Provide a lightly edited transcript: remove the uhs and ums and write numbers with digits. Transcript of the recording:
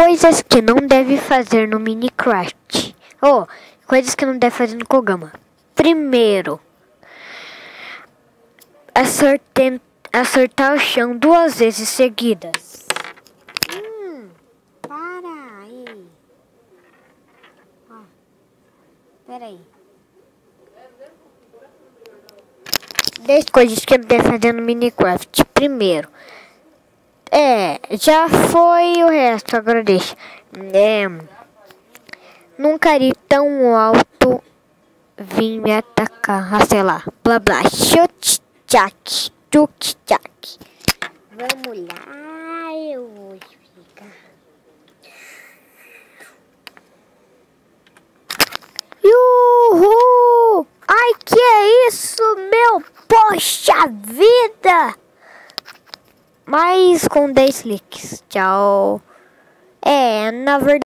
Coisas que não deve fazer no Minecraft. Coisas que não deve fazer no Kogama. Primeiro, acertar o chão 2 vezes seguidas. Para aí. Peraí. 10 coisas que não deve fazer no Minecraft. Primeiro, já foi o resto, agora deixa. Nunca ir tão alto, vim me atacar, sei lá, blá blá, chute, tchac, tuk, tchac. Vamos lá, eu vou explicar. Uhul! Ai, que é isso, meu? Poxa vida! Mais com 10 cliques. Tchau. Na verdade.